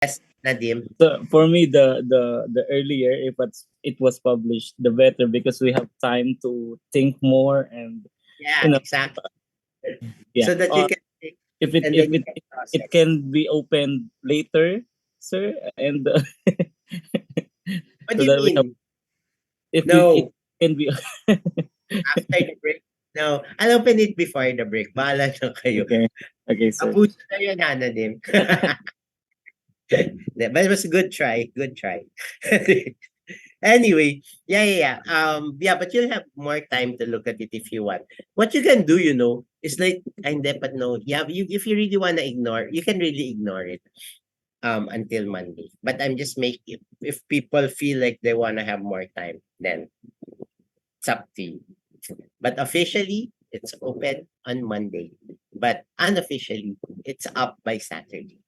Yes, Nadim. So for me, the earlier it was published, the better, because we have time to think more and Yeah, you know, exactly. yeah. So that you Or can think if it and if then you it can it process. can be opened later, sir, and What so do you that we have, mean? if we it No, can be after the break. No, I'll open it before the break. Bahala na kayo. okay, okay, sir. Abuso na yun, Nadim. But it was a good try. Good try. Anyway, yeah, but you'll have more time to look at it if you want. What you can do, is like, hindi, but no, yeah, if you really want to ignore, you can really ignore it until Monday. But I'm just making, if people feel like they want to have more time, then it's up to you. But officially, it's open on Monday. But unofficially, it's up by Saturday.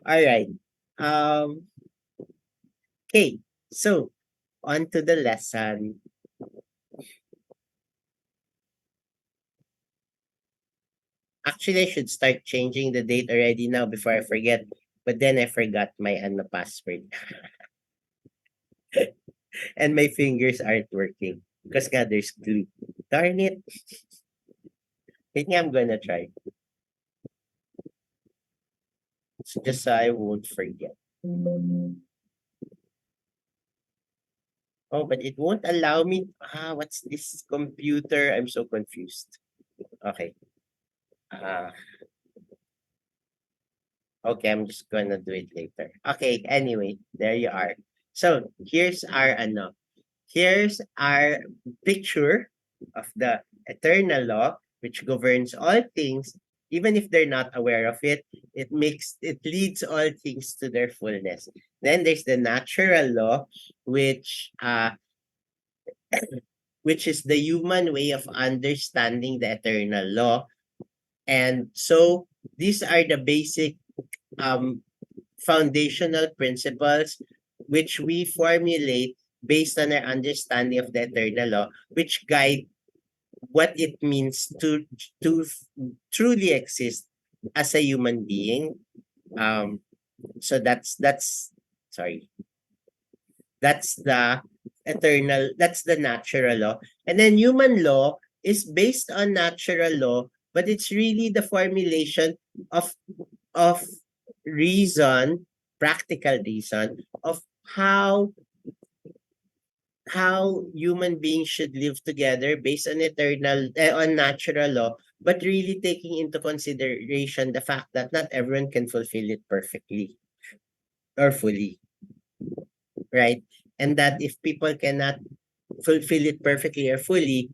All right. Um, okay. So on to the lesson. Actually, I should start changing the date already now before I forget. But then I forgot my password. And my fingers aren't working. Because God, there's glue. Darn it. I think I'm gonna try. Just so I won't forget. Oh, but it won't allow me. What's this computer? I'm so confused. Okay. Uh, okay, I'm just gonna do it later. Okay, anyway, there you are. So here's our picture of the eternal law which governs all things, even if they're not aware of it. It leads all things to their fullness. Then there's the natural law, which which is the human way of understanding the eternal law. And so these are the basic um, foundational principles which we formulate based on our understanding of the eternal law, which guide what it means to truly exist as a human being. Um, so that's sorry, that's the natural law. And then human law is based on natural law, but it's really the formulation of of reason, practical reason of how how human beings should live together based on on natural law, but really taking into consideration the fact that not everyone can fulfill it perfectly or fully, right? And that if people cannot fulfill it perfectly or fully,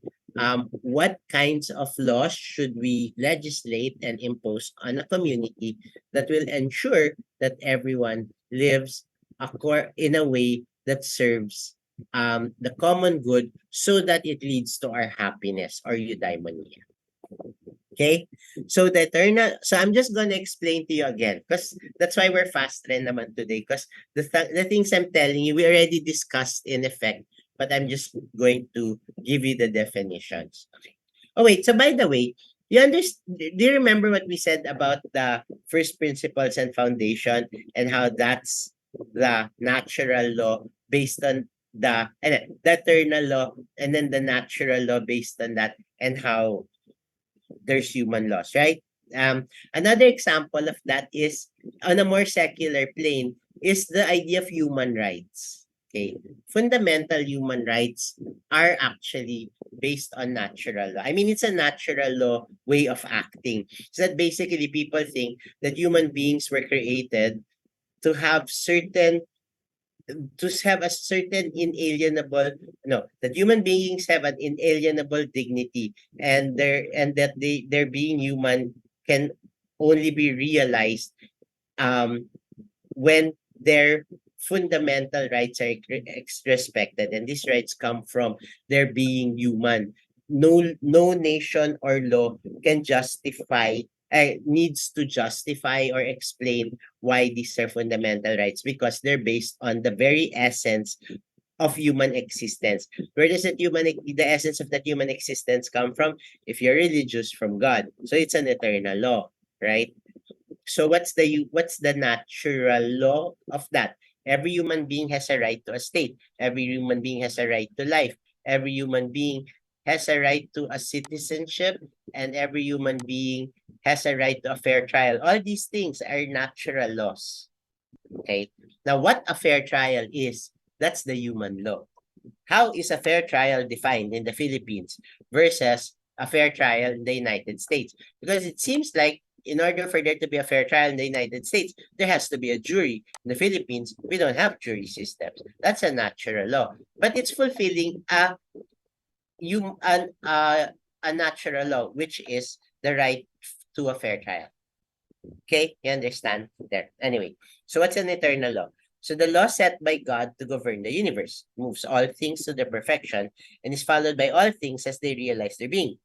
what kinds of laws should we legislate and impose on a community that will ensure that everyone lives in a way that serves the common good so that it leads to our happiness or eudaimonia. Okay? So I'm just gonna explain to you again because that's why we're fast trend naman today because the things I'm telling you, we already discussed in effect, but I'm just going to give you the definitions. Okay. Oh wait, so by the way, do you remember what we said about the first principles and foundation and how that's the natural law based on the eternal law and then the natural law based on that and how there's human loss, right? Another example of that is on a more secular plane is the idea of human rights. Okay, fundamental human rights are actually based on natural law. I mean, it's a natural law way of acting. So that basically people think that human beings were created to have certain a certain inalienable no that human beings have an inalienable dignity and that their being human can only be realized um when their fundamental rights are respected and these rights come from their being human. No nation or law can justify needs to justify or explain why these are fundamental rights because they're based on the very essence of human existence. Where does the essence of that human existence come from? If you're religious, from God. So it's an eternal law, right? So what's the natural law of that? Every human being has a right to a state. Every human being has a right to life. Every human being has a right to a citizenship, and every human being has a right to a fair trial. All these things are natural laws. Okay. Now, what a fair trial is, that's the human law. How is a fair trial defined in the Philippines versus a fair trial in the United States? Because it seems like in order for there to be a fair trial in the United States, there has to be a jury. In the Philippines, we don't have jury systems. That's a natural law. But it's fulfilling a natural law, which is the right to a fair trial. Okay, you understand there. Anyway, so what's an eternal law? So the law set by God to govern the universe moves all things to their perfection and is followed by all things as they realize their being.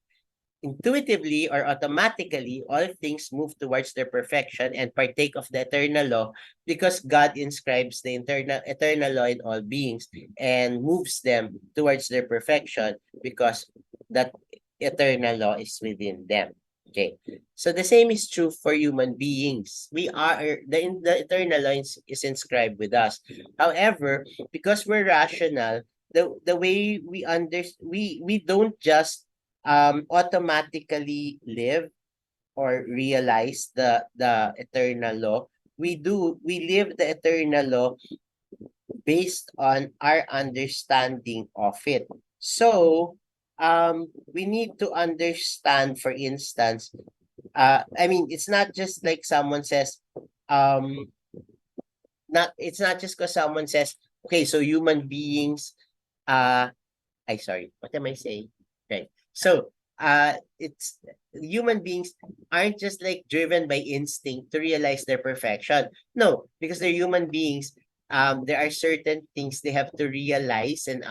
Intuitively or automatically, all things move towards their perfection and partake of the eternal law because God inscribes the eternal law in all beings and moves them towards their perfection because that eternal law is within them. Okay. So the same is true for human beings. We are the eternal law is inscribed with us. However, because we're rational, the way we don't just automatically live or realize the eternal law. We live the eternal law based on our understanding of it. So we need to understand, for instance, I mean, it's not just like someone says, um it's not just because someone says, okay, so human beings, uh I sorry, what am I saying? Right. So it's human beings aren't just like driven by instinct to realize their perfection. No, because they're human beings. There are certain things they have to realize and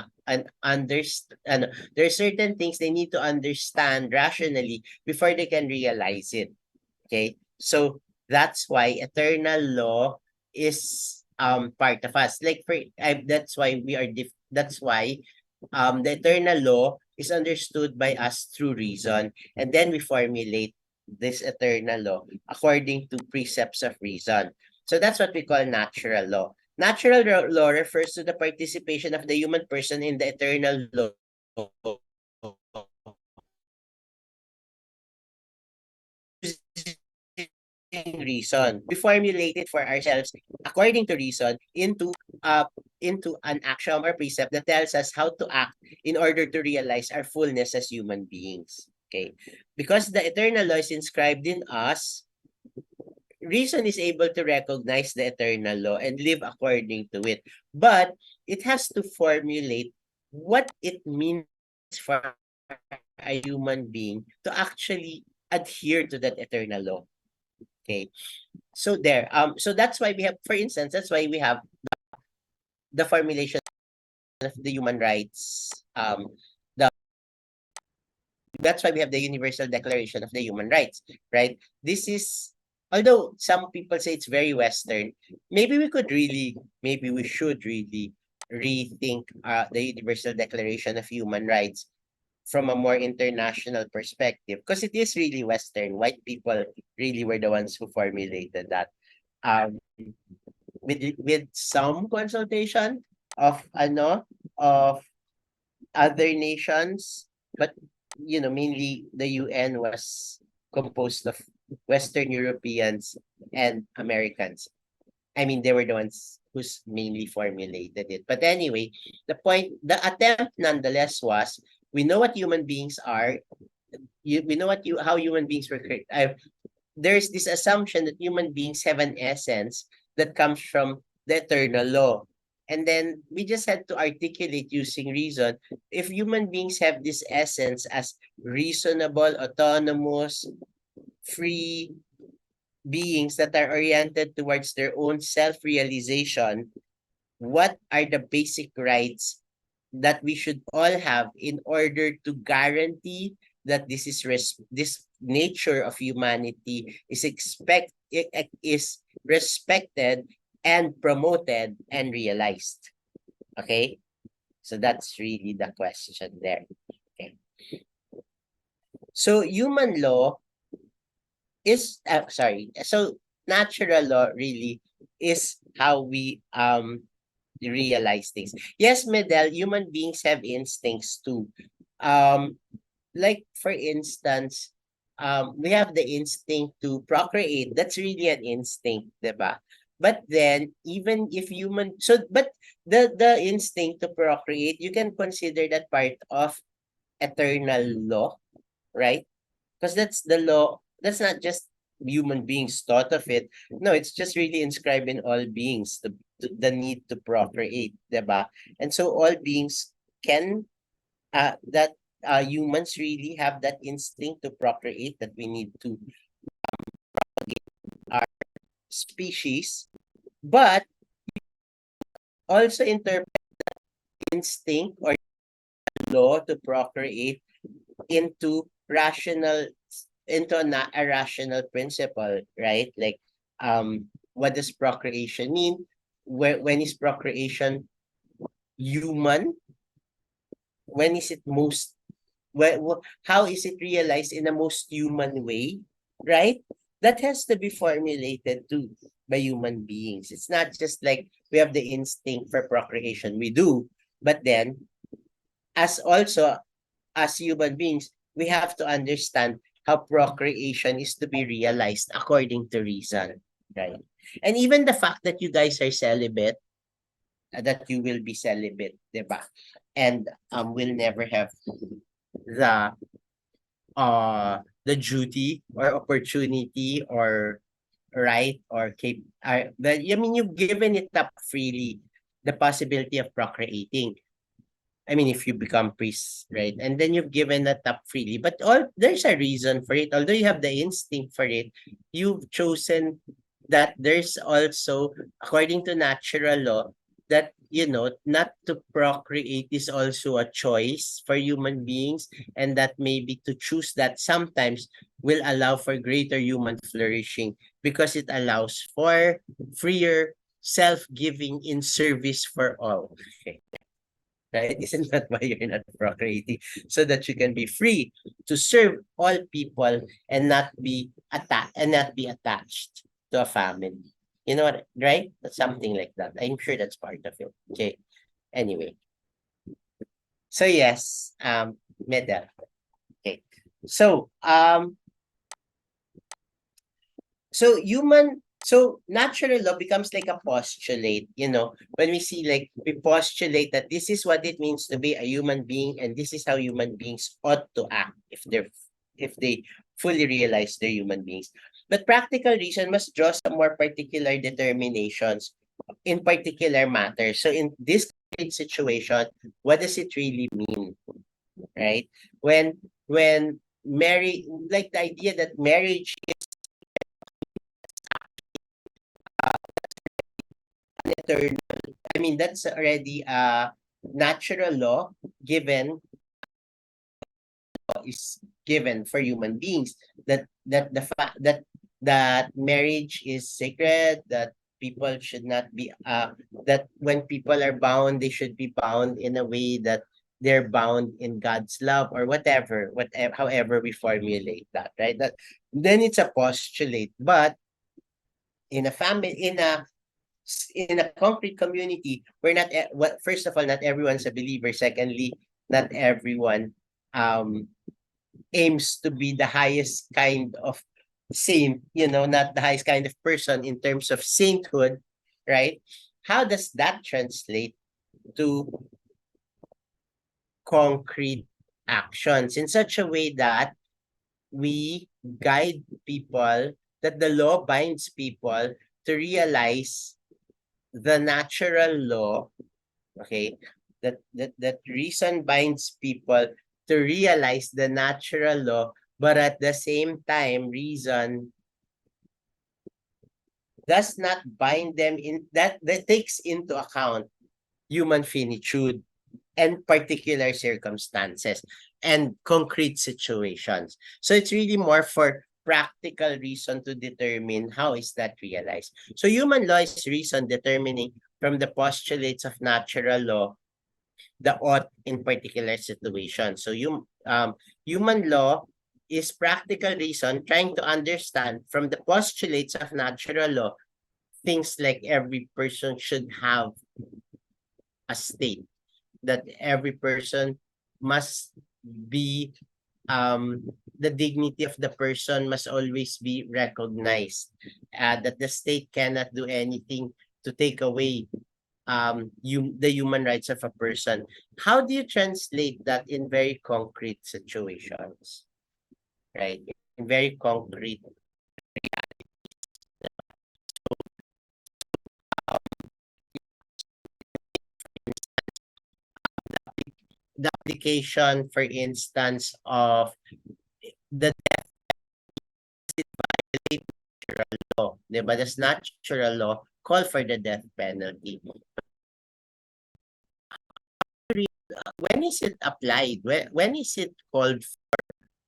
understand. There are certain things they need to understand rationally before they can realize it. Okay, so that's why eternal law is part of us. Like that's why that's why the eternal law is understood by us through reason, and then we formulate this eternal law according to precepts of reason. So that's what we call natural law. Natural law refers to the participation of the human person in the eternal law reason. We formulate it for ourselves according to reason into an axiom or precept that tells us how to act in order to realize our fullness as human beings. Okay. Because the eternal law is inscribed in us, reason is able to recognize the eternal law and live according to it. But it has to formulate what it means for a human being to actually adhere to that eternal law. Okay. So there. So that's why we have, for instance, that's why we have the formulation of the human rights. The That's why we have the Universal Declaration of the Human Rights, right? This is, although some people say it's very Western, maybe we should really rethink the Universal Declaration of Human Rights from a more international perspective because it is really Western. White people really were the ones who formulated that. Um, with some consultation of of other nations, but mainly the UN was composed of Western Europeans and Americans. I mean, they were the ones who's mainly formulated it. But anyway, the attempt nonetheless was, we know what human beings are. We know how human beings were created. There's this assumption that human beings have an essence that comes from the eternal law. And then we just had to articulate using reason if human beings have this essence as reasonable, autonomous, free beings that are oriented towards their own self-realization, what are the basic rights that we should all have in order to guarantee that this nature of humanity is respected and promoted and realized. Okay, so that's really the question there. Okay, so human law is sorry, so natural law really is how we realize things. Yes, Medel, human beings have instincts too. Um, like for instance, we have the instinct to procreate. That's really an instinct, diba? But then, even if human, so but the instinct to procreate, you can consider that part of eternal law, right? Because that's the law. That's not just human beings thought of it. No, it's just really inscribed in all beings, the need to procreate, diba? And so all beings can that humans really have that instinct to procreate, that we need to our species, but also interpret instinct or law to procreate into rational into a rational principle, right? Like what does procreation mean? When is procreation human? When is it most how is it realized in the most human way, right? That has to be formulated too by human beings. It's not just like we have the instinct for procreation. We do, but then as also as human beings, we have to understand how procreation is to be realized according to reason, right? And even the fact that you guys are celibate, that you will be celibate, diba? And will never have the the duty or opportunity or right or but I mean you've given it up freely, the possibility of procreating. I mean, if you become priests, right? And then you've given that up freely. But all there's a reason for it. Although you have the instinct for it, you've chosen that there's also, according to natural law, that not to procreate is also a choice for human beings, and that maybe to choose that sometimes will allow for greater human flourishing because it allows for freer self-giving in service for all. Right? Isn't that why you're not procreating? So that you can be free to serve all people and not be attached to a family. You know what, right? That's something like that. I'm sure that's part of it. Okay. Anyway. So yes, Meda. Okay. So so natural law becomes like a postulate, when we see, like, we postulate that this is what it means to be a human being and this is how human beings ought to act if they fully realize they're human beings. But practical reason must draw some more particular determinations in particular matters. So in this situation, what does it really mean, right? When marry like the idea that marriage eternal. I mean, that's already a natural law given is given for human beings, that the fact that marriage is sacred, that people should not be that when people are bound, they should be bound in a way that they're bound in God's love, or whatever, however we formulate that, right? That then it's a postulate. But in a family, in a concrete community, we're not first of all, not everyone's a believer. Secondly, not everyone um aims to be the highest kind of saint, not the highest kind of person in terms of sainthood, right? How does that translate to concrete actions in such a way that we guide people, that the law binds people to realize the natural law, okay, that reason binds people to realize the natural law, but at the same time reason does not bind them, in that takes into account human finitude and particular circumstances and concrete situations. So it's really more for practical reason to determine how is that realized. So human law is reason determining from the postulates of natural law the ought in particular situations. So human law is practical reason trying to understand from the postulates of natural law things like every person should have a state, that every person must be the dignity of the person must always be recognized, that the state cannot do anything to take away the human rights of a person. How do you translate that in very concrete situations, right? In very concrete, the application, for instance, of the natural law, di ba? Does natural law call for the death penalty? When is it applied? When is it called,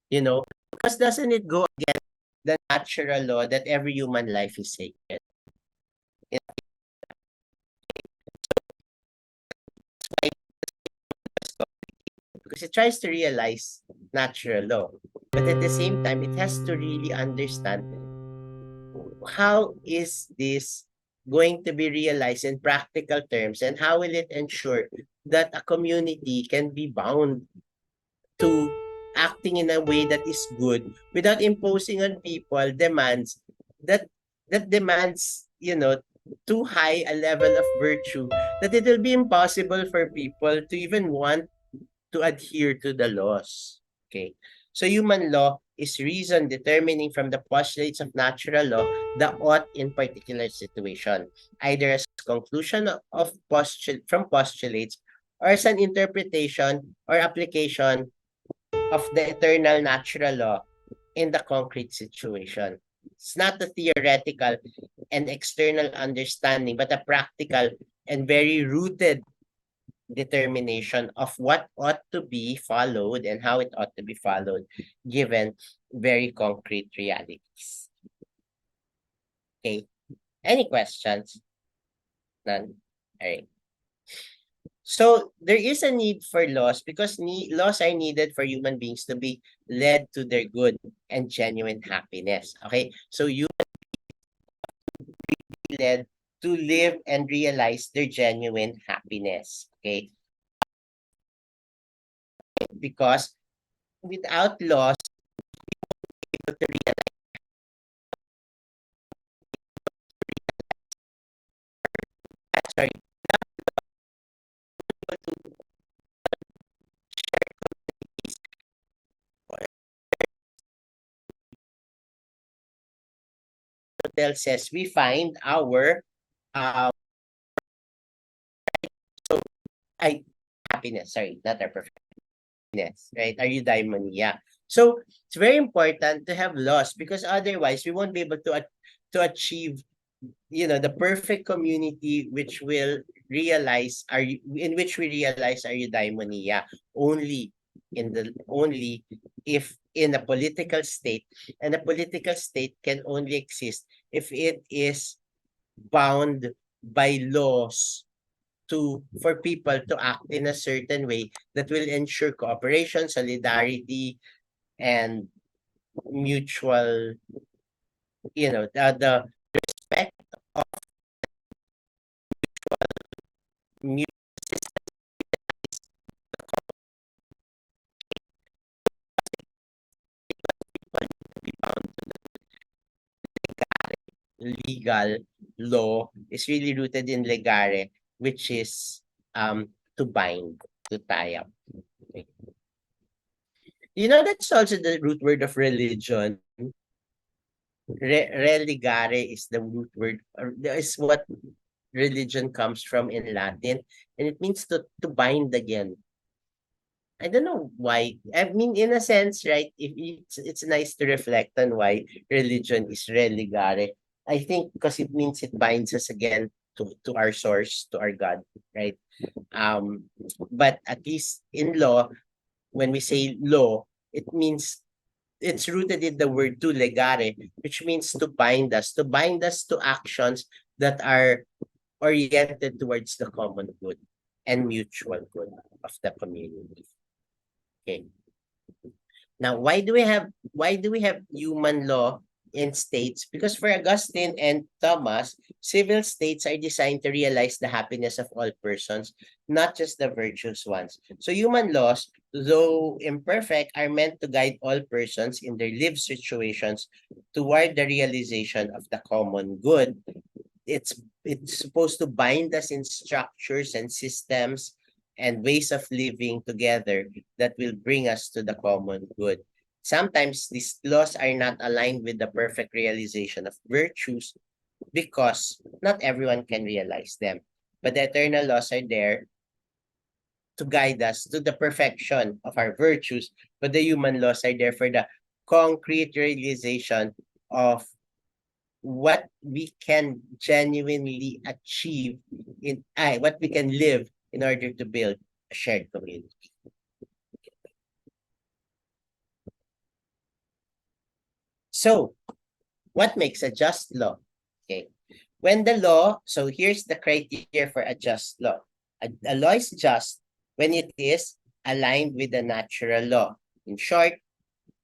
you know? Because doesn't it go against the natural law that every human life is sacred? Because it tries to realize natural law. But at the same time, it has to really understand how is this going to be realized in practical terms, and how will it ensure that a community can be bound to acting in a way that is good without imposing on people demands that demands, too high a level of virtue that it will be impossible for people to even want to adhere to the laws. Okay. So human law is reason determining from the postulates of natural law the ought in particular situation, either as conclusion of from postulates or as an interpretation or application of the eternal natural law in the concrete situation. It's not a theoretical and external understanding, but a practical and very rooted determination of what ought to be followed and how it ought to be followed given very concrete realities. Okay. Any questions? None. All right. So there is a need for laws because laws are needed for human beings to be led to their good and genuine happiness. Okay. So you be led to live and realize their genuine happiness. Okay. Because without laws, able to realize, sorry, hotel says we find our uh so I happiness, sorry, not our perfectness, right? Our eudaimonia. Yeah. So it's very important to have laws because otherwise we won't be able to achieve, the perfect community which will realize our in which we realize our eudaimonia only only if in a political state, and a political state can only exist if it is bound by laws to for people to act in a certain way that will ensure cooperation, solidarity, and mutual, the respect of mutual legal law is really rooted in legare, which is to bind, to tie up. Okay. That's also the root word of religion. Religare is the root word, or is what religion comes from in Latin, and it means to bind again. I don't know why. I mean, in a sense, right? If it's nice to reflect on why religion is religare. I think because it means it binds us again to our source, to our God, right? But at least in law, when we say law, it means it's rooted in the word to legare, which means to bind us to actions that are oriented towards the common good and mutual good of the community. Okay. Now, why do we have human law in states? Because for Augustine and Thomas, civil states are designed to realize the happiness of all persons, not just the virtuous ones. So human laws, though imperfect, are meant to guide all persons in their lived situations toward the realization of the common good. It's supposed to bind us in structures and systems and ways of living together that will bring us to the common good. Sometimes these laws are not aligned with the perfect realization of virtues because not everyone can realize them. But the eternal laws are there to guide us to the perfection of our virtues, but the human laws are there for the concrete realization of what we can genuinely achieve what we can live in order to build a shared community. So, what makes a just law? Okay. When the law, so here's the criteria for a just law. A law is just when it is aligned with the natural law. In short,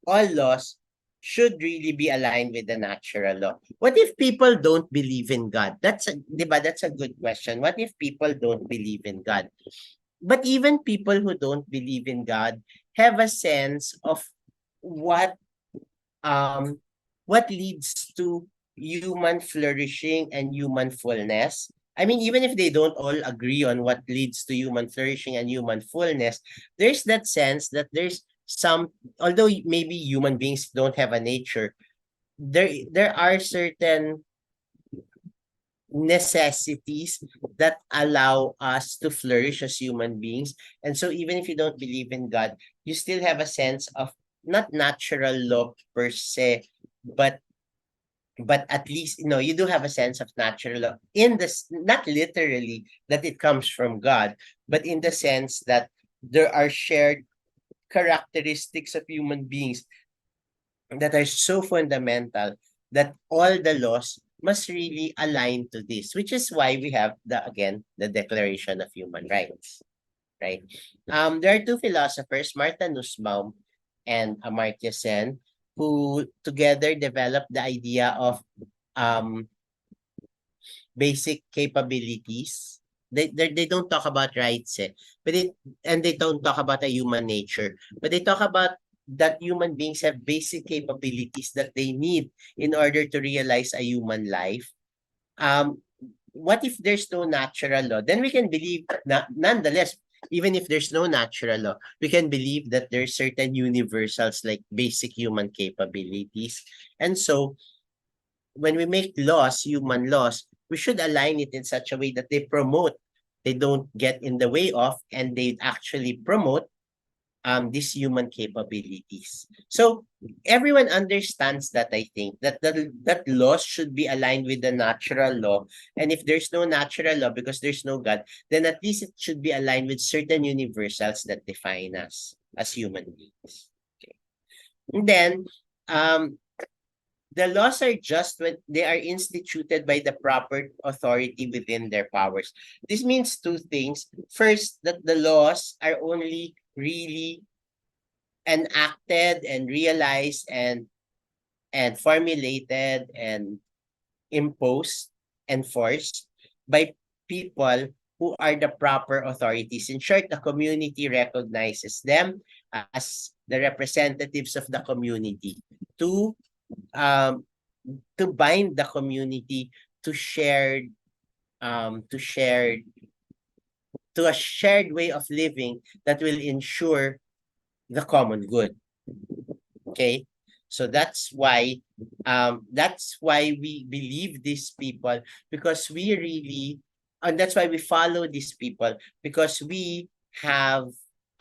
all laws should really be aligned with the natural law. What if people don't believe in God? That's a good question. What if people don't believe in God? But even people who don't believe in God have a sense of what um what leads to human flourishing and human fullness. I mean, even if they don't all agree on what leads to human flourishing and human fullness, there's that sense that there's some, although maybe human beings don't have a nature, there are certain necessities that allow us to flourish as human beings. And so even if you don't believe in God, you still have a sense of not natural law per se, but at least you do have a sense of natural law in this, not literally that it comes from God, but in the sense that there are shared characteristics of human beings that are so fundamental that all the laws must really align to this, which is why we have the Declaration of Human Rights, right? There are two philosophers, Martha Nussbaum and Amartya Sen, who together developed the idea of um basic capabilities. They don't talk about rights, but they don't talk about a human nature, but they talk about that human beings have basic capabilities that they need in order to realize a human life. Um, what if there's no natural law? Then we can believe nonetheless, even if there's no natural law, we can believe that there's certain universals like basic human capabilities. And so when we make laws, human laws, we should align it in such a way that they don't get in the way of, and they actually promote these human capabilities. So everyone understands that, I think, that laws should be aligned with the natural law. And if there's no natural law because there's no God, then at least it should be aligned with certain universals that define us as human beings. Okay. And then um the laws are just when they are instituted by the proper authority within their powers. This means two things. First, that the laws are only really enacted and realized and formulated and imposed, enforced by people who are the proper authorities. In short, the community recognizes them as the representatives of the community to um bind the community to shared to a shared way of living that will ensure the common good. Okay, so that's why we believe these people, because we really, and that's why we follow these people, because we have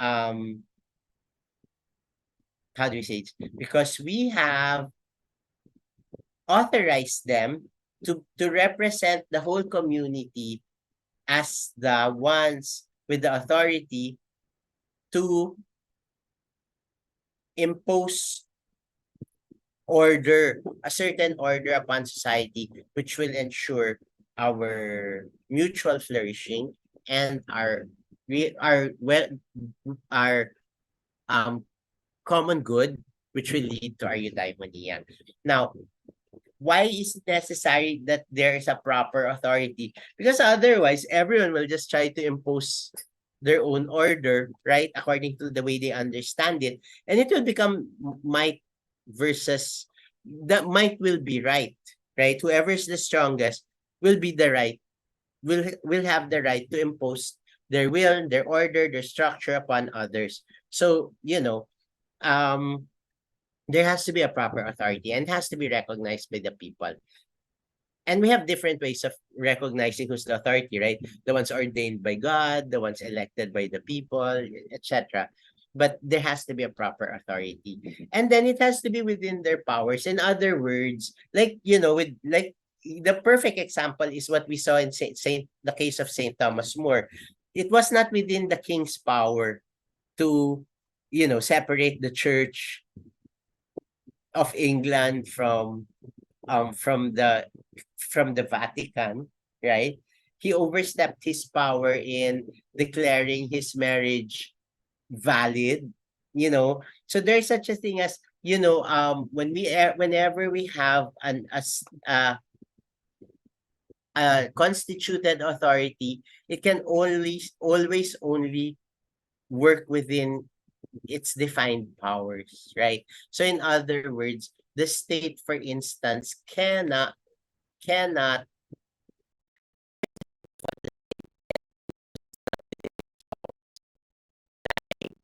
um how do we say it, because we have authorized them to represent the whole community as the ones with the authority to impose a certain order upon society, which will ensure our mutual flourishing and our well our um common good, which will lead to eudaimonia. Now, why is it necessary that there is a proper authority? Because otherwise, everyone will just try to impose their own order, right, according to the way they understand it, and it will become might versus the might will be right, right? Whoever is the strongest will be the right, will have the right to impose their will, their order, their structure upon others. So there has to be a proper authority and it has to be recognized by the people. And we have different ways of recognizing who's the authority, right? The ones ordained by God, the ones elected by the people, etc. But there has to be a proper authority. And then it has to be within their powers. In other words, with the perfect example is what we saw in Saint the case of Saint Thomas More. It was not within the king's power to, separate the Church of England from the Vatican, right? He overstepped his power in declaring his marriage valid, So there's such a thing as, whenever we have a constituted authority, it can only always only work within its defined powers, right? So in other words, the state, for instance, cannot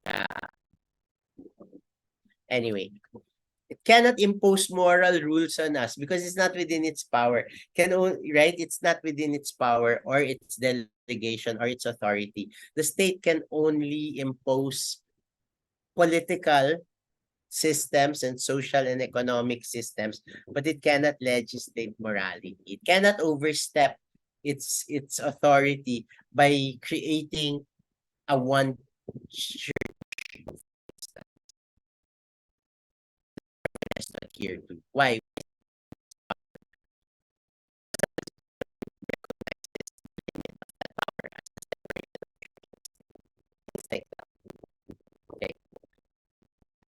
uh, anyway, it cannot impose moral rules on us because it's not within its power. Right? It's not within its power or its delegation or its authority. The state can only impose political systems and social and economic systems, but it cannot legislate morality. It cannot overstep its authority by creating a one church here too. Why? It's like that. Okay.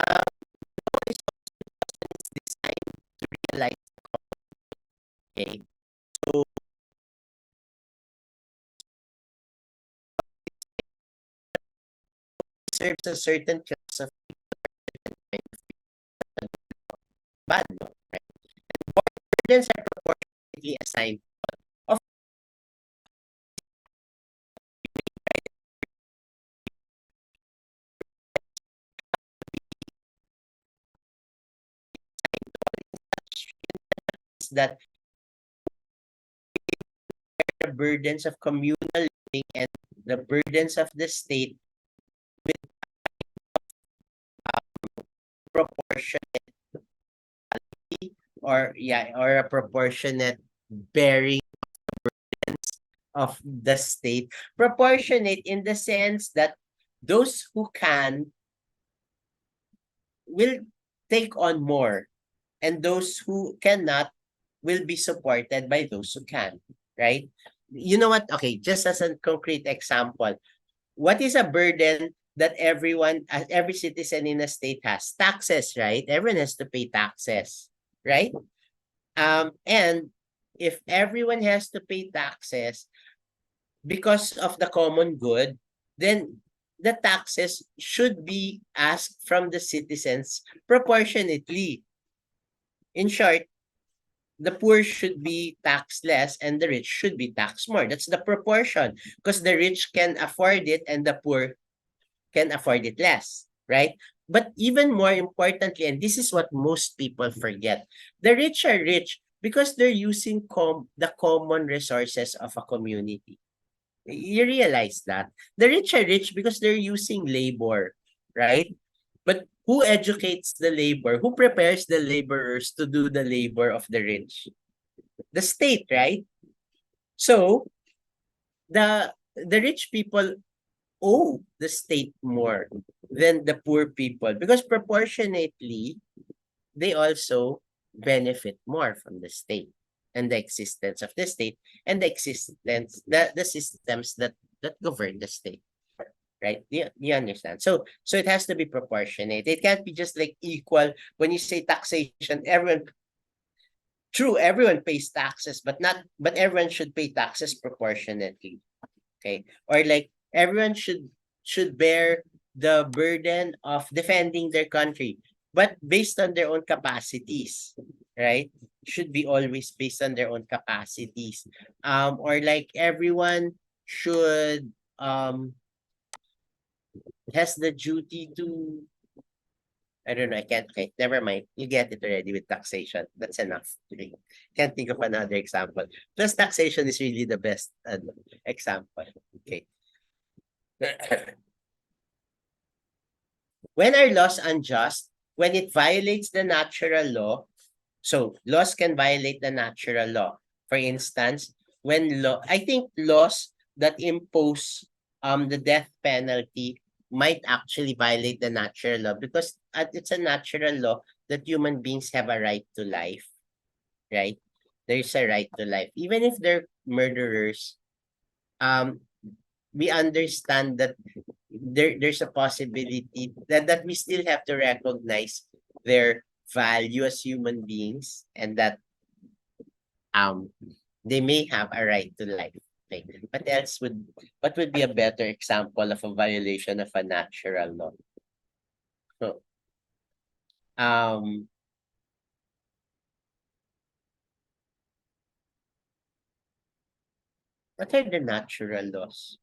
Uh, it's designed to realize, okay, so it serves a certain class of bad law. Burdens are proportionately assigned. Of course, that the burdens of communal living and the burdens of the state with proportionate or a proportionate bearing of the state. Proportionate in the sense that those who can will take on more and those who cannot will be supported by those who can, right? You know what? Okay, just as a concrete example, what is a burden that every citizen in a state has? Taxes, right? Everyone has to pay taxes, right? And if everyone has to pay taxes because of the common good, then the taxes should be asked from the citizens proportionately. In short, the poor should be taxed less and the rich should be taxed more. That's the proportion because the rich can afford it and the poor can afford it less, right? But even more importantly, and this is what most people forget, the rich are rich because they're using the common resources of a community. You realize that the rich are rich because they're using labor, right? But who educates the labor? Who prepares the laborers to do the labor of the rich? The state, right? So the rich people owe the state more than the poor people because proportionately they also benefit more from the state and the existence of the state and the systems that govern the state. right? Do you understand? So it has to be proportionate. It can't be just like equal. When you say taxation, everyone, true, everyone pays taxes, but everyone should pay taxes proportionately. Okay, or like everyone should bear the burden of defending their country, but based on their own capacities, right? Should be always based on their own capacities. Or like everyone should has the duty to, I don't know, I can't, okay, never mind. You get it already with taxation. That's enough. Okay. Can't think of another example. Plus taxation is really the best example. Okay. When are laws unjust? When it violates the natural law. So laws can violate the natural law. For instance, when law, I think laws that impose the death penalty might actually violate the natural law, because it's a natural law that human beings have a right to life, right? There's a right to life. Even if they're murderers, um, we understand that there's a possibility that we still have to recognize their value as human beings, and that um they may have a right to life. Like, what would be a better example of a violation of a natural law? So, um what are the natural laws?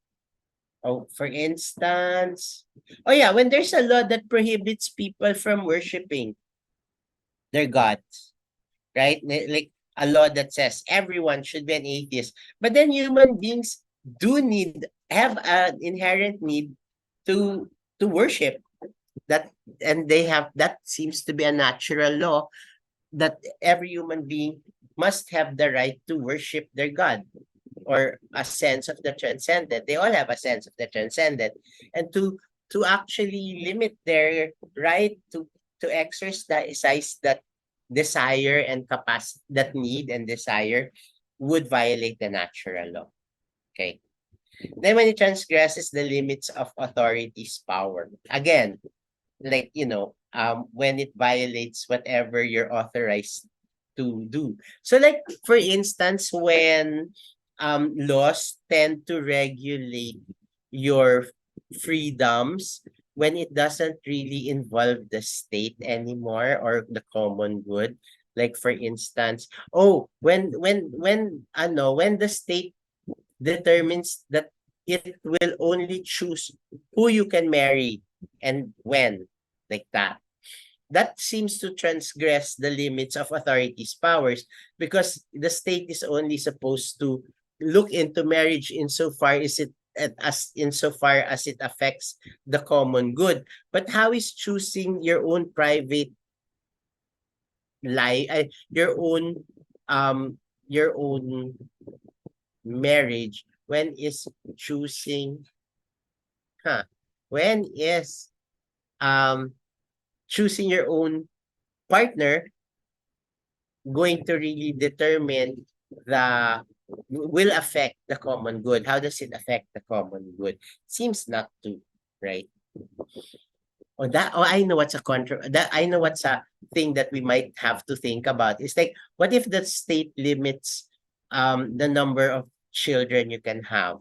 Oh, for instance, oh yeah, when there's a law that prohibits people from worshiping their gods, right? Like a law that says everyone should be an atheist. But then human beings do have an inherent need to worship that, and they have, that seems to be a natural law, that every human being must have the right to worship their God, or a sense of the transcendent. They all have a sense of the transcendent, and to actually limit their right to exercise that desire and capacity, that need and desire, would violate the natural law. Okay. Then when it transgresses the limits of authority's power, again, like, when it violates whatever you're authorized to do. So like, for instance, when laws tend to regulate your freedoms, when it doesn't really involve the state anymore or the common good. Like, for instance, oh, when the state determines that it will only choose who you can marry and when, like that. That seems to transgress the limits of authorities' powers, because the state is only supposed to look into marriage insofar as it affects the common good. But how is choosing your own private life, um your own marriage, when is choosing, huh? When is choosing your own partner going to really determine the will affect the common good? How does it affect the common good? Seems not to, right? I know what's a that I know what's a thing that we might have to think about. It's like, what if the state limits the number of children you can have?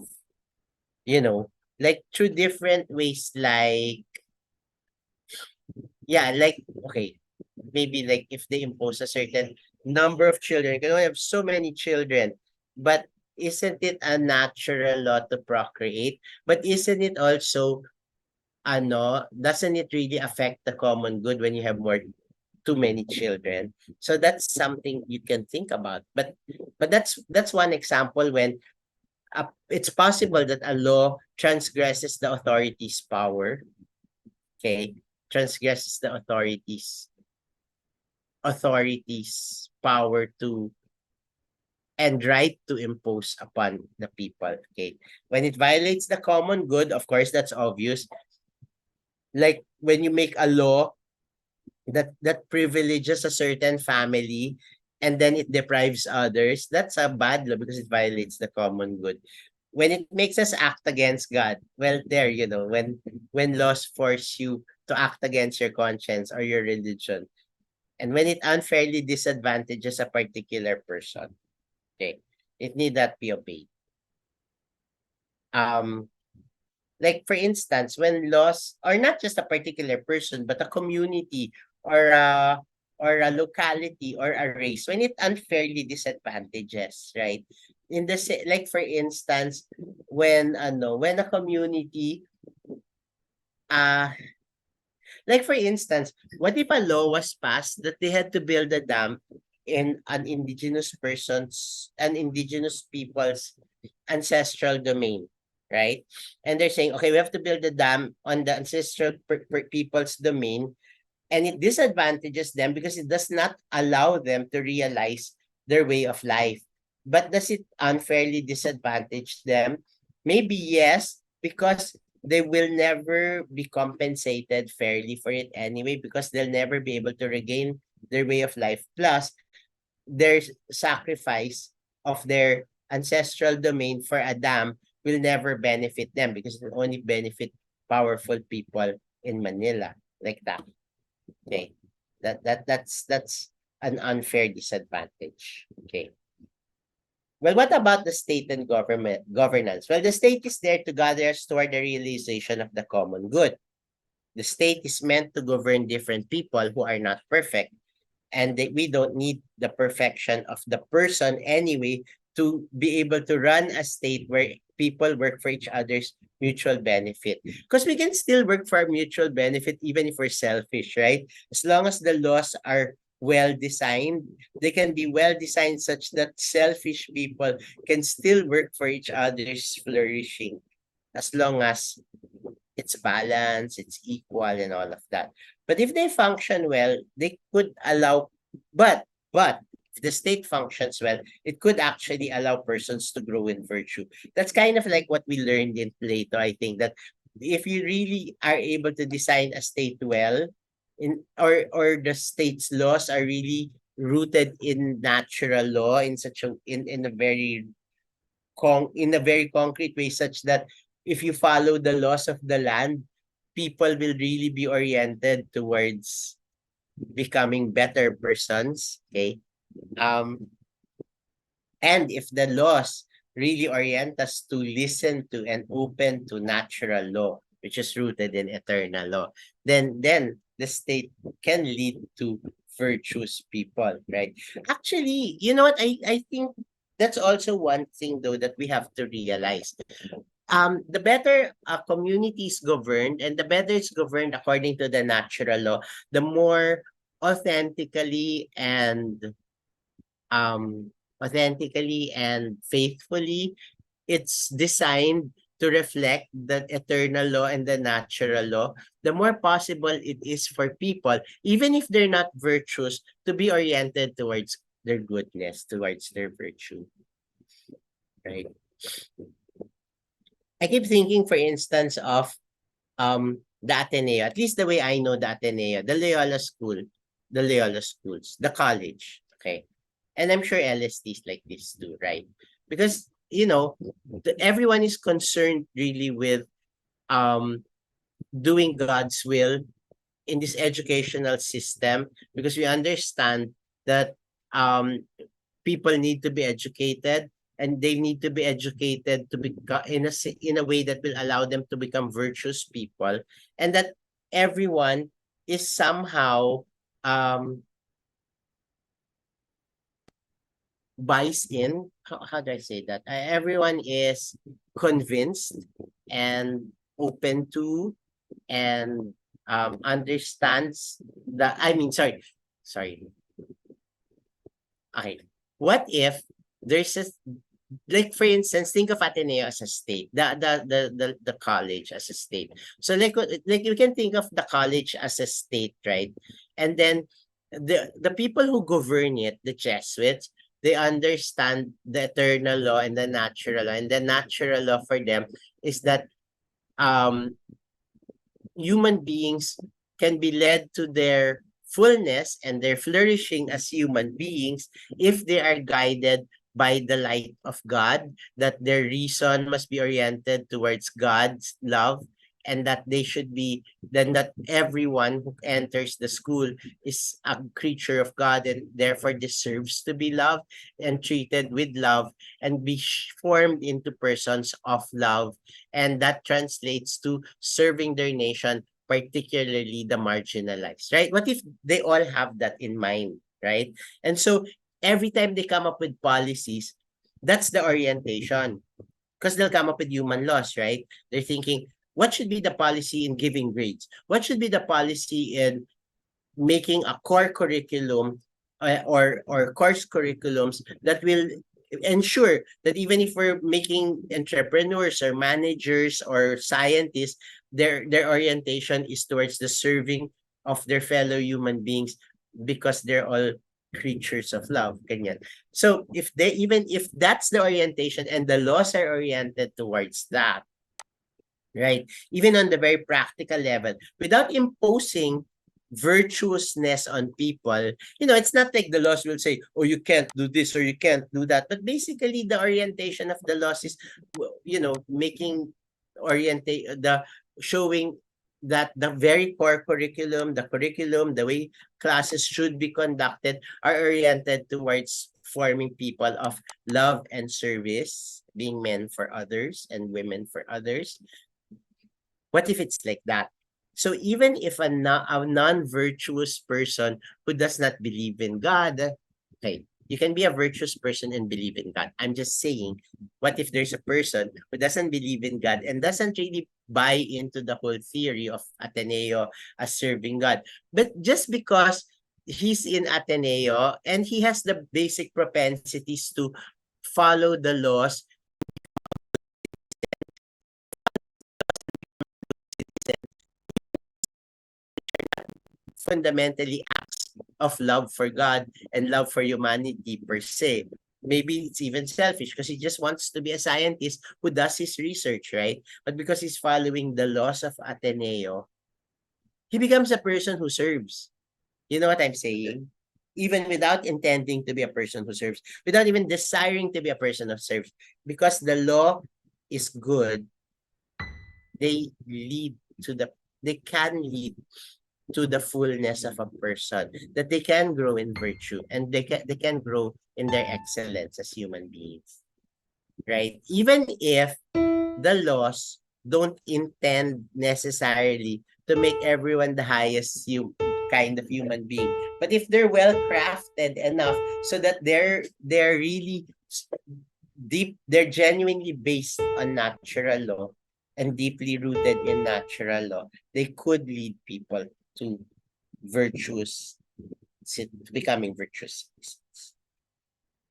You know, like through different ways, like, yeah, like, okay, maybe like if they impose a certain number of children, you can only have so many children, but isn't it a natural law to procreate? But isn't it also, doesn't it really affect the common good when you have too many children? So that's something you can think about. But that's one example when it's possible that a law transgresses the authority's power. Okay, transgresses the authorities power to and right to impose upon the people. Okay, when it violates the common good, of course, that's obvious. Like when you make a law that privileges a certain family, and then it deprives others, that's a bad law because it violates the common good. when it makes us act against God, well, there, when laws force you to act against your conscience or your religion, and when it unfairly disadvantages a particular person, okay, it need not be obeyed. Um, like for instance, when laws are not just a particular person, but a community or a locality or a race, when it unfairly disadvantages, right? Like for instance, when a community uh like for instance, what if a law was passed that they had to build a dam in an indigenous people's ancestral domain, right? And they're saying, okay, we have to build a dam on the ancestral people's domain, and it disadvantages them because it does not allow them to realize their way of life. But does it unfairly disadvantage them? Maybe yes, because they will never be compensated fairly for it anyway, because they'll never be able to regain their way of life. Plus, their sacrifice of their ancestral domain for a dam will never benefit them because it will only benefit powerful people in Manila, like that. Okay. That's an unfair disadvantage. Okay. Well, what about the state and governance? Well, the state is there to gather us toward the realization of the common good. The state is meant to govern different people who are not perfect, and that we don't need the perfection of the person anyway to be able to run a state where people work for each other's mutual benefit, because we can still work for our mutual benefit even if we're selfish, right? As long as the laws are well designed, they can be well designed such that selfish people can still work for each other's flourishing, as long as it's balanced, it's equal, and all of that. But if they function well, they could allow, but if the state functions well, it could actually allow persons to grow in virtue. That's kind of like what we learned in Plato. I think that if you really are able to design a state well, or the state's laws are really rooted in natural law in such a in a very in a very concrete way, such that if you follow the laws of the land, people will really be oriented towards becoming better persons. Okay. Um, and if the laws really orient us to listen to and open to natural law, which is rooted in eternal law, then the state can lead to virtuous people, right? Actually, you know what? I think that's also one thing though that we have to realize. The better a community is governed, and the better it's governed according to the natural law, the more authentically and um faithfully it's designed to reflect the eternal law and the natural law, the more possible it is for people, even if they're not virtuous, to be oriented towards their goodness, towards their virtue, right? I keep thinking, for instance, of the Ateneo, at least the way I know the Ateneo, the Loyola School, the Loyola schools, the college. Okay. And I'm sure LST is like this too, right? Because everyone is concerned really with um doing God's will in this educational system, because we understand that um people need to be educated, and they need to be educated to become in a way that will allow them to become virtuous people, and that everyone is somehow um buys in. How do I say that? Everyone is convinced and open to, and understands that, I mean, sorry okay, what if there's a, like for instance, think of Ateneo as a state, the college as a state. So like you can think of the college as a state, right? And then the people who govern it, the Jesuits, they understand the eternal law and the natural law. And the natural law for them is that um human beings can be led to their fullness and their flourishing as human beings if they are guided by the light of God, that their reason must be oriented towards God's love, and that they should be, then that everyone who enters the school is a creature of God and therefore deserves to be loved and treated with love and be formed into persons of love. And that translates to serving their nation, particularly the marginalized, right? What if they all have that in mind, right? And so every time they come up with policies, that's the orientation, because they'll come up with human laws, right? They're thinking, what should be the policy in giving grades? What should be the policy in making a core curriculum, or course curriculums that will ensure that even if we're making entrepreneurs or managers or scientists, their orientation is towards the serving of their fellow human beings, because they're all creatures of love. Ganyan. So even if that's the orientation and the laws are oriented towards that, right? Even on the very practical level, without imposing virtuousness on people, it's not like the laws will say, oh, you can't do this or you can't do that. But basically, the orientation of the laws is, making the showing that the very core curriculum, the way classes should be conducted, are oriented towards forming people of love and service, being men for others and women for others. What if it's like that? So even if a non-virtuous person who does not believe in God, okay, you can be a virtuous person and believe in God. I'm just saying, what if there's a person who doesn't believe in God and doesn't really buy into the whole theory of Ateneo as serving God? But just because he's in Ateneo and he has the basic propensities to follow the laws, fundamentally acts of love for God and love for humanity per se. Maybe it's even selfish because he just wants to be a scientist who does his research, right? But because he's following the laws of Ateneo, he becomes a person who serves. You know what I'm saying? Even without intending to be a person who serves, without even desiring to be a person who serves, because the law is good, they lead they can lead to the fullness of a person, that they can grow in virtue and they can grow in their excellence as human beings, right? Even if the laws don't intend necessarily to make everyone the highest kind of human being, but if they're well crafted enough so that they're really they're genuinely based on natural law and deeply rooted in natural law, they could lead people to virtuous, to becoming virtuous citizens.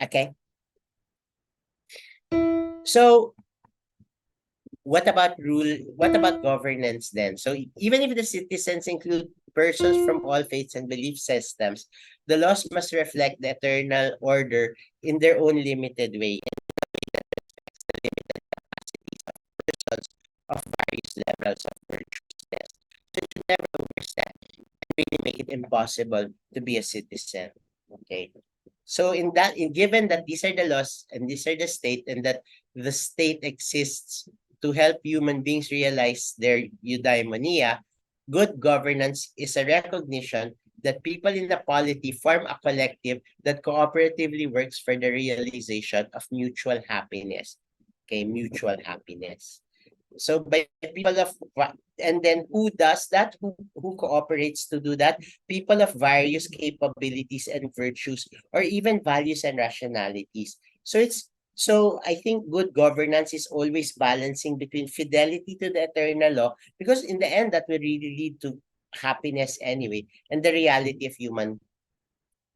Okay? So, what about governance then? So, even if the citizens include persons from all faiths and belief systems, the laws must reflect the eternal order in their own limited way and the limited capacities of persons of various levels of virtuousness. So, it should never overstep and really make it impossible to be a citizen. Okay? So given that these are the laws and these are the state, and that the state exists to help human beings realize their eudaimonia, good governance is a recognition that people in the polity form a collective that cooperatively works for the realization of mutual happiness. Okay, mutual happiness. So by people of and then who does that? Who cooperates to do that? People of various capabilities and virtues, or even values and rationalities. So I think good governance is always balancing between fidelity to the eternal law, because in the end that will really lead to happiness anyway, and the reality of human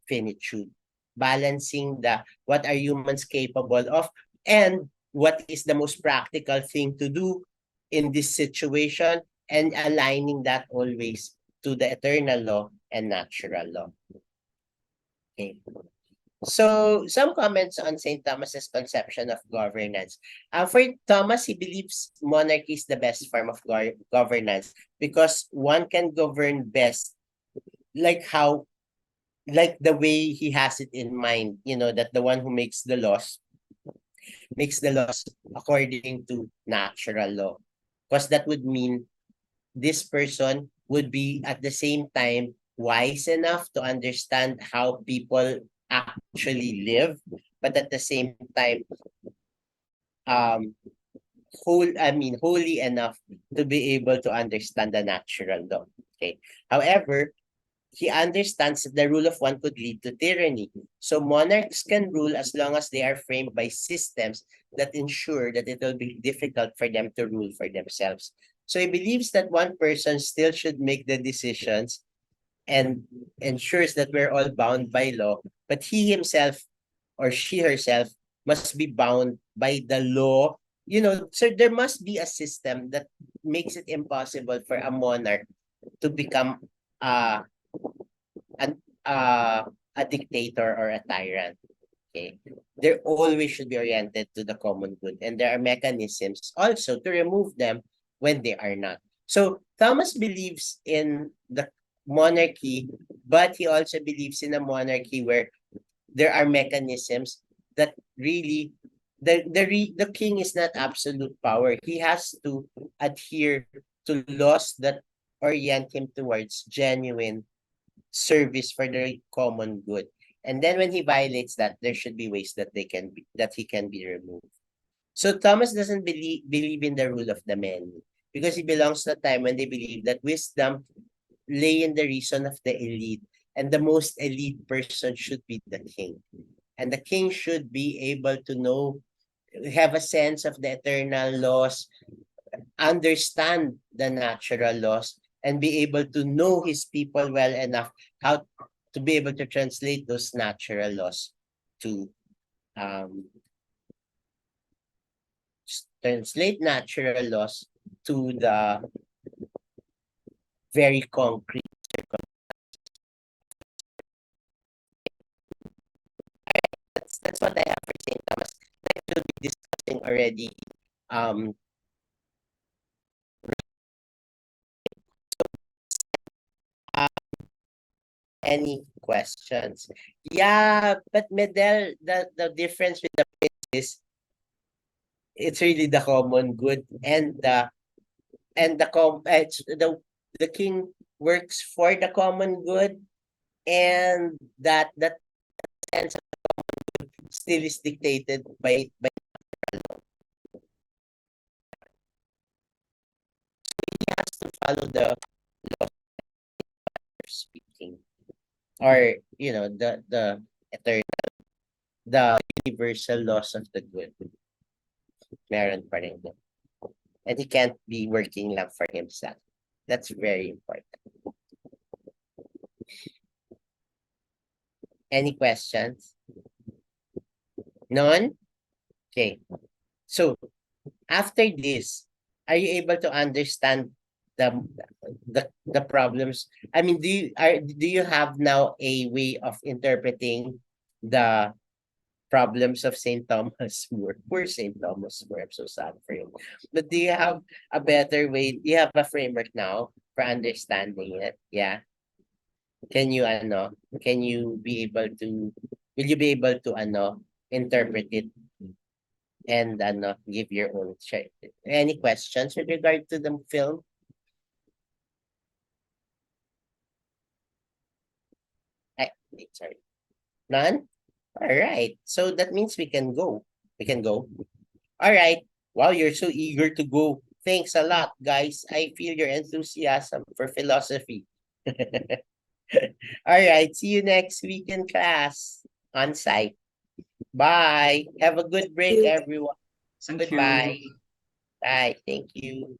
finitude. Balancing the what are humans capable of, and what is the most practical thing to do in this situation, and aligning that always to the eternal law and natural law. Okay. So some comments on St. Thomas's conception of governance. For Thomas, he believes monarchy is the best form of governance because one can govern best like how like the way he has it in mind, that the one who makes the laws according to natural law. Because that would mean this person would be at the same time wise enough to understand how people actually live, but at the same time, um, holy enough to be able to understand the natural law. Okay. However, he understands that the rule of one could lead to tyranny. So monarchs can rule as long as they are framed by systems that ensure that it will be difficult for them to rule for themselves. So he believes that one person still should make the decisions and ensures that we're all bound by law, but he himself or she herself must be bound by the law. So there must be a system that makes it impossible for a monarch to become uh, an, uh, a dictator or a tyrant. Okay. They always should be oriented to the common good. And there are mechanisms also to remove them when they are not. So Thomas believes in the monarchy, but he also believes in a monarchy where there are mechanisms that really the king is not absolute power. He has to adhere to laws that orient him towards genuine service for the common good. And then when he violates that, there should be ways that he can be removed. So Thomas doesn't believe in the rule of the many because he belongs to a time when they believe that wisdom lay in the reason of the elite, and the most elite person should be the king. And the king should be able to have a sense of the eternal laws, understand the natural laws, and be able to know his people well enough how to be able to translate those natural laws to um, translate natural laws to the very concrete. That's what I have for St. Thomas. Like we'll be discussing already. Um, uh, any questions? Yeah, but Medel, the difference with the prince is it's really the common good, and the king works for the common good, and that sense still is dictated by has to follow the speaking, or the eternal, the universal laws of the good. Meron pa rin yun. And he can't be working lang for himself. That's very important. Any questions? None? Okay. So after this, are you able to understand the problems? I mean, do you have now a way of interpreting the problems of St. Thomas More? Poor St. Thomas More. I'm so sad for him. But do you have a better way? Do you have a framework now for understanding it? Yeah. Can you Can you be able to? Will you be able to interpret it and give your own share? Any questions with regard to the film? I, sorry, none. All right. So that means we can go. We can go. All right. Wow, you're so eager to go. Thanks a lot, guys. I feel your enthusiasm for philosophy. All right. See you next week in class on site. Bye. Have a good break, you. everyone. Thank you. Goodbye. Bye. Thank you.